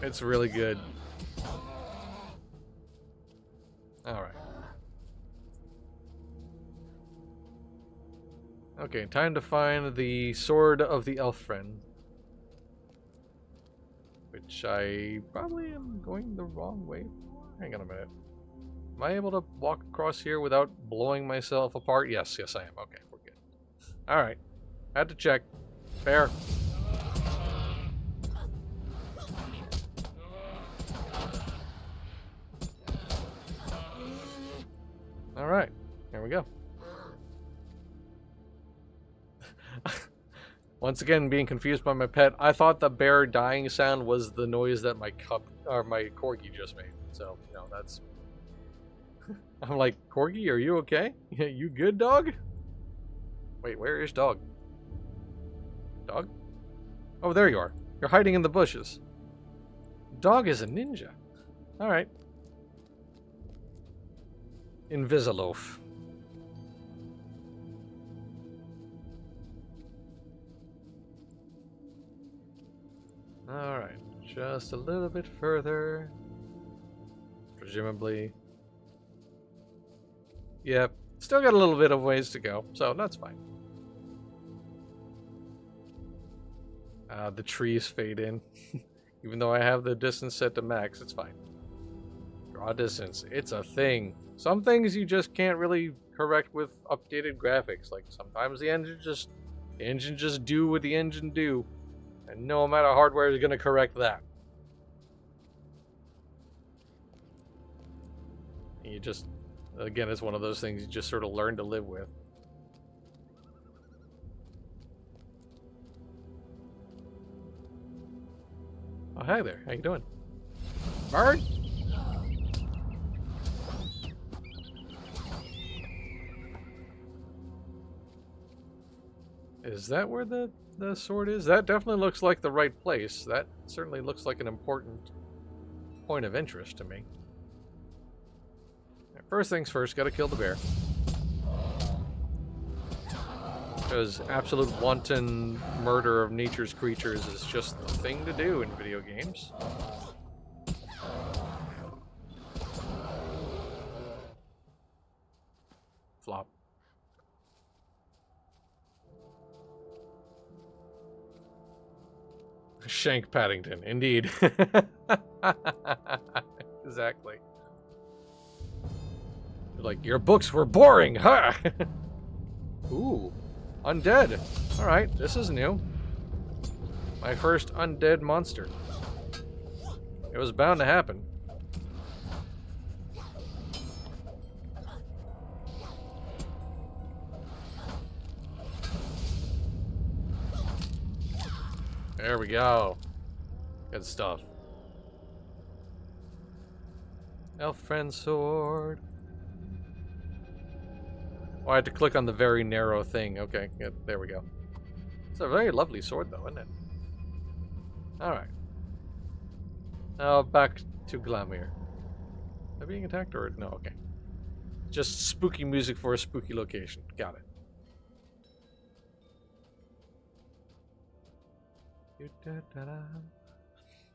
It's really good. All right. Okay, time to find the Sword of the Elfriend. Which I probably am going the wrong way for. Hang on a minute. Am I able to walk across here without blowing myself apart? Yes, I am. Okay, we're good. Alright. Had to check. Fair. Alright. Here we go. Once again, being confused by my pet, I thought the bear dying sound was the noise that my corgi just made. So, you know, that's... I'm like, Corgi, are you okay? You good, dog? Wait, where is dog? Dog? Oh, there you are. You're hiding in the bushes. Dog is a ninja. Alright. Invisiloaf. Alright, just a little bit further. Presumably Yeah, still got a little bit of ways to go, so that's fine. The trees fade in. Even though I have the distance set to max, it's fine. Draw distance. It's a thing. Some things you just can't really correct with updated graphics. Like sometimes the engine just do what the engine do. And no amount of hardware is gonna correct that. You just, again, it's one of those things you just sort of learn to live with. Oh, hi there. How you doing? Bird? Is that where the sword is? That definitely looks like the right place. That certainly looks like an important point of interest to me. First things first, gotta kill the bear. Because absolute wanton murder of nature's creatures is just the thing to do in video games. Flop. Shank Paddington, indeed. Exactly. Like, your books were boring, huh? Ooh, undead. Alright, this is new. My first undead monster. It was bound to happen. There we go. Good stuff. Elf friend sword. Oh, I had to click on the very narrow thing. Okay, yeah, there we go. It's a very lovely sword, though, isn't it? Alright. Now back to Glamir. Am I being attacked or no? Okay. Just spooky music for a spooky location. Got it.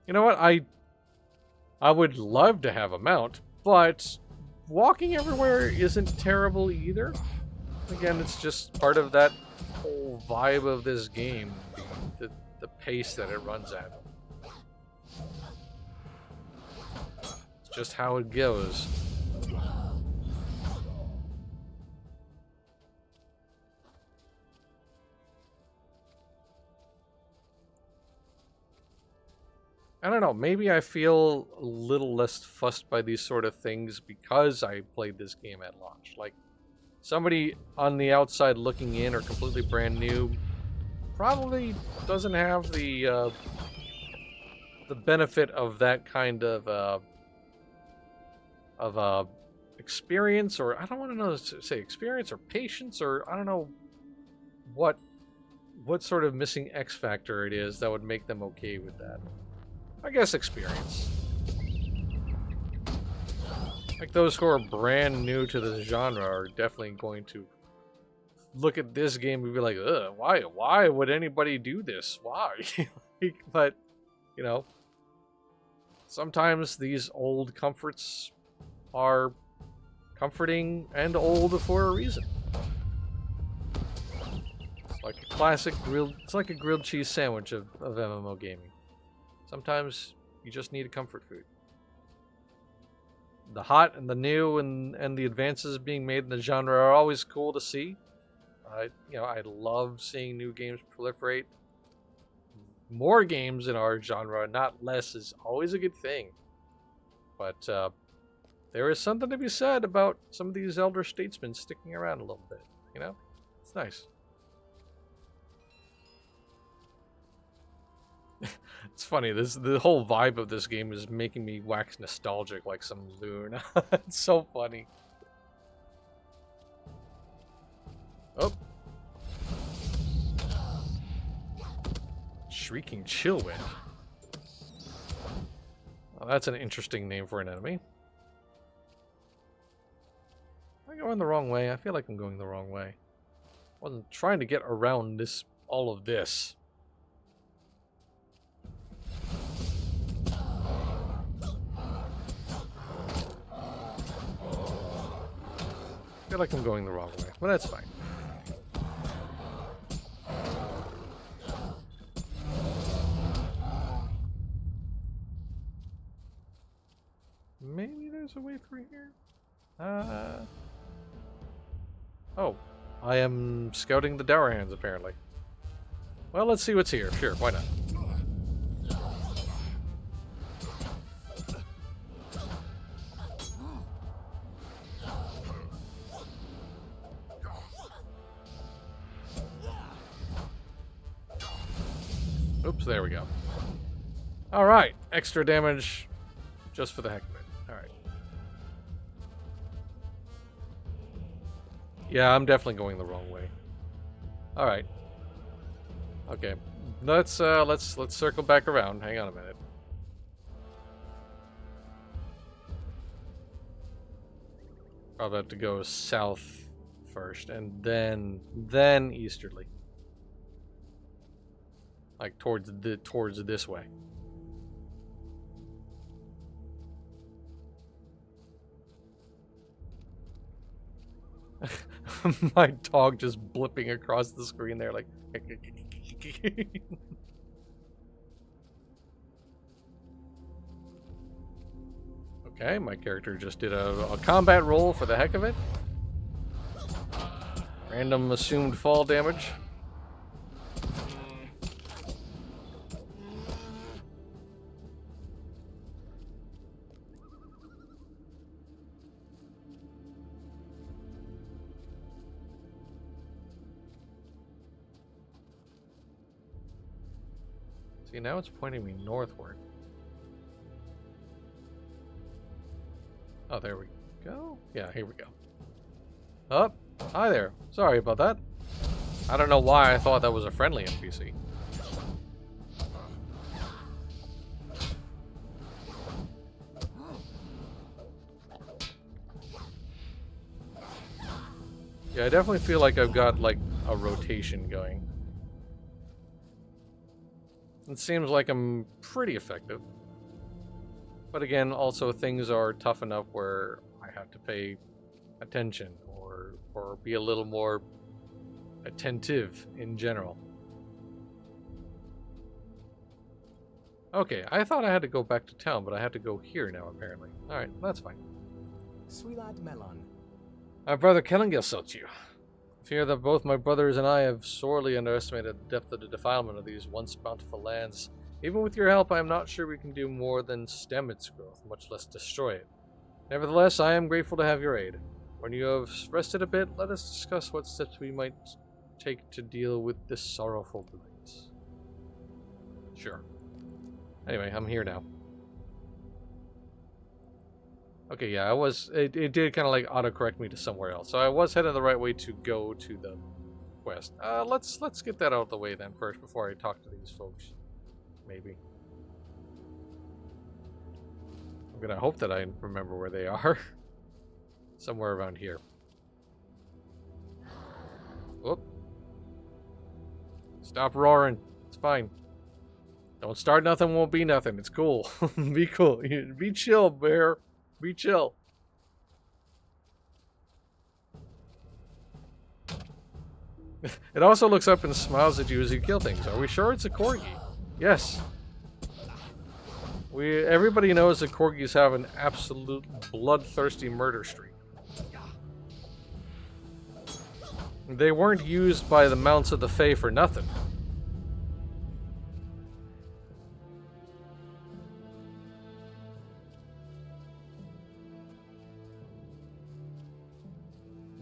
You know what? I would love to have a mount, but walking everywhere isn't terrible either. Again, it's just part of that whole vibe of this game, the pace that it runs at. It's just how it goes. I don't know, maybe I feel a little less fussed by these sort of things because I played this game at launch. Like, somebody on the outside looking in or completely brand new probably doesn't have the benefit of that kind of experience, or I don't want to know to say experience or patience, or I don't know what sort of missing X factor it is that would make them okay with that. I guess experience. Like those who are brand new to the genre are definitely going to look at this game and be like, ugh, why would anybody do this? Why? But, you know, sometimes these old comforts are comforting and old for a reason. It's like a classic grilled cheese sandwich of MMO gaming. Sometimes you just need a comfort food. The hot and the new and the advances being made in the genre are always cool to see. I love seeing new games proliferate. More games in our genre, not less, is always a good thing. But there is something to be said about some of these elder statesmen sticking around a little bit. You know, it's nice. It's funny, the whole vibe of this game is making me wax nostalgic like some loon. It's so funny. Oh. Shrieking Chillwind. Well, that's an interesting name for an enemy. Am I going the wrong way? I feel like I'm going the wrong way. I wasn't trying to get around all of this. feel like I'm going the wrong way, but that's fine. Maybe there's a way through here? Oh. I am scouting the Dour Hands, apparently. Well, let's see what's here. Sure, why not? Oops, there we go. Alright, extra damage just for the heck of it. Alright. Yeah, I'm definitely going the wrong way. Alright. Okay. Let's circle back around. Hang on a minute. Probably have to go south first and then easterly. Like towards this way. My dog just blipping across the screen there like Okay, my character just did a combat roll for the heck of it. Random assumed fall damage. See, now it's pointing me northward. Oh, there we go. Yeah, here we go. Oh, hi there. Sorry about that. I don't know why I thought that was a friendly NPC. Yeah, I definitely feel like I've got, like, a rotation going. It seems like I'm pretty effective. But again, also things are tough enough where I have to pay attention or be a little more attentive in general. Okay, I thought I had to go back to town, but I have to go here now, apparently. Alright, that's fine. Swilad Melon. My brother Kellinger sought you. I fear that both my brothers and I have sorely underestimated the depth of the defilement of these once bountiful lands. Even with your help, I am not sure we can do more than stem its growth, much less destroy it. Nevertheless, I am grateful to have your aid. When you have rested a bit, let us discuss what steps we might take to deal with this sorrowful blight. Sure. Anyway, I'm here now. Okay, yeah, it did kind of like autocorrect me to somewhere else. So I was heading the right way to go to the quest. Let's get that out of the way then first before I talk to these folks. Maybe. I'm gonna hope that I remember where they are. Somewhere around here. Whoop. Stop roaring. It's fine. Don't start nothing, won't be nothing. It's cool. Be cool. Be chill, bear. Be chill. It also looks up and smiles at you as you kill things. Are we sure it's a corgi? Yes. Everybody knows that corgis have an absolute bloodthirsty murder streak. They weren't used by the Mounts of the Fae for nothing.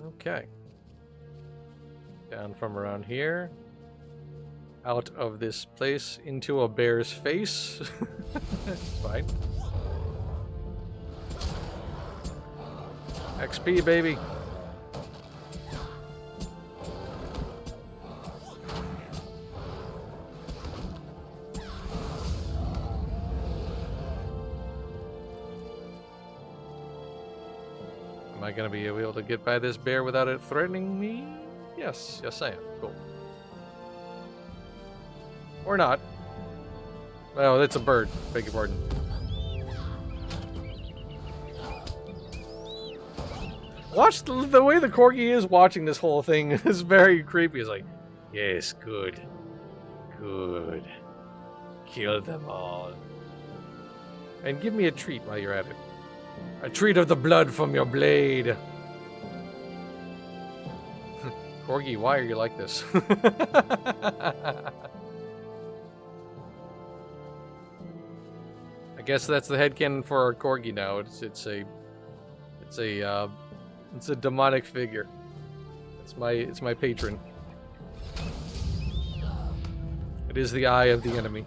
Okay. Down from around here. Out of this place into a bear's face. It's fine. XP, baby. Am I going to be able to get by this bear without it threatening me? Yes, yes I am. Cool. Or not. Oh, it's a bird. Beg your pardon. Watch the way the Corgi is watching this whole thing is very creepy. It's like, yes, good. Good. Kill them all. And give me a treat while you're at it. A treat of the blood from your blade. Corgi, why are you like this? I guess that's the headcanon for our Corgi now. It's a demonic figure. It's my patron. It is the eye of the enemy.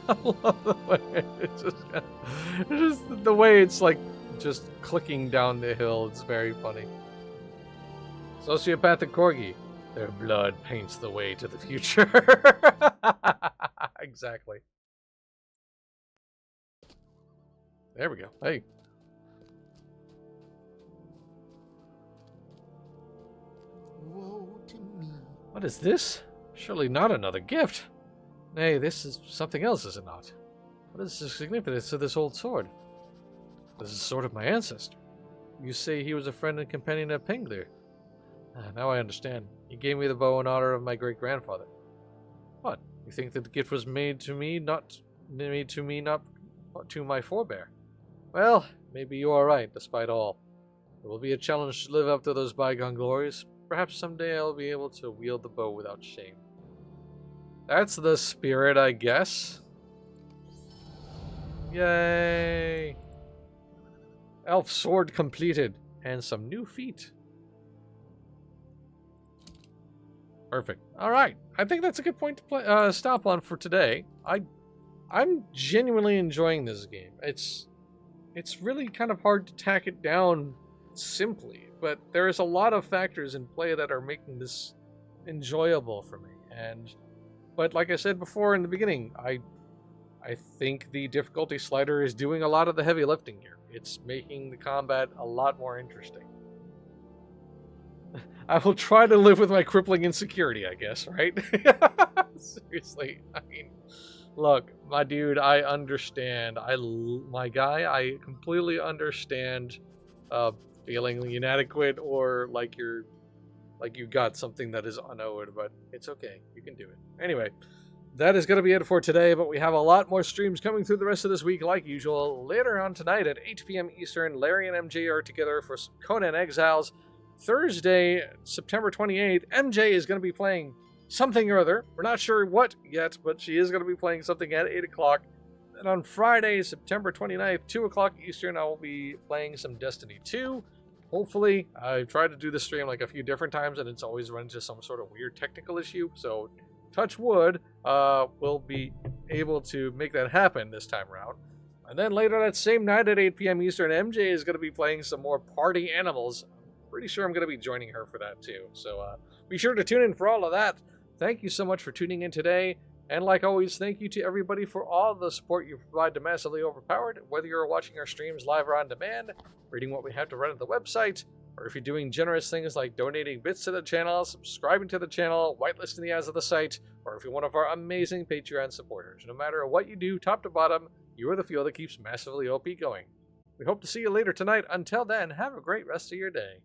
I love the way it's just the way it's like just clicking down the hill. It's very funny. Sociopathic Corgi. Their blood paints the way to the future. Exactly. There we go. Hey. Woe to me. What is this? Surely not another gift. Nay, this is something else, is it not? What is the significance of this old sword? This is the sword of my ancestor. You say he was a friend and companion of Penglir. Now I understand. He gave me the bow in honor of my great-grandfather. What? You think that the gift was made to me, not to my forebear? Well, maybe you are right, despite all. It will be a challenge to live up to those bygone glories. Perhaps someday I'll be able to wield the bow without shame. That's the spirit, I guess. Yay! Elf sword completed. And some new feet. Perfect. Alright. I think that's a good point to stop on for today. I'm genuinely enjoying this game. It's really kind of hard to tack it down simply, but there's a lot of factors in play that are making this enjoyable for me. But like I said before in the beginning, I think the difficulty slider is doing a lot of the heavy lifting here. It's making the combat a lot more interesting. I will try to live with my crippling insecurity, I guess, right? Seriously, I mean, look, my dude, I understand. My guy, I completely understand feeling inadequate or like you got something that is unowed, but it's okay. You can do it. Anyway, that is going to be it for today, but we have a lot more streams coming through the rest of this week like usual. Later on tonight at 8 p.m. Eastern, Larry and MJ are together for some Conan Exiles. Thursday, September 28th, MJ is going to be playing something or other. We're not sure what yet, but she is going to be playing something at 8 o'clock. And on Friday, September 29th, 2 o'clock Eastern, I will be playing some Destiny 2. Hopefully, I've tried to do the stream like a few different times, and it's always run into some sort of weird technical issue. So, touch wood, we'll be able to make that happen this time around. And then later that same night at 8 p.m. Eastern, MJ is going to be playing some more Party Animals. Pretty sure I'm going to be joining her for that too. So be sure to tune in for all of that. Thank you so much for tuning in today. And like always, thank you to everybody for all the support you provide to Massively Overpowered. Whether you're watching our streams live or on demand, reading what we have to run at the website, or if you're doing generous things like donating bits to the channel, subscribing to the channel, whitelisting the ads of the site, or if you're one of our amazing Patreon supporters. No matter what you do, top to bottom, you are the fuel that keeps Massively OP going. We hope to see you later tonight. Until then, have a great rest of your day.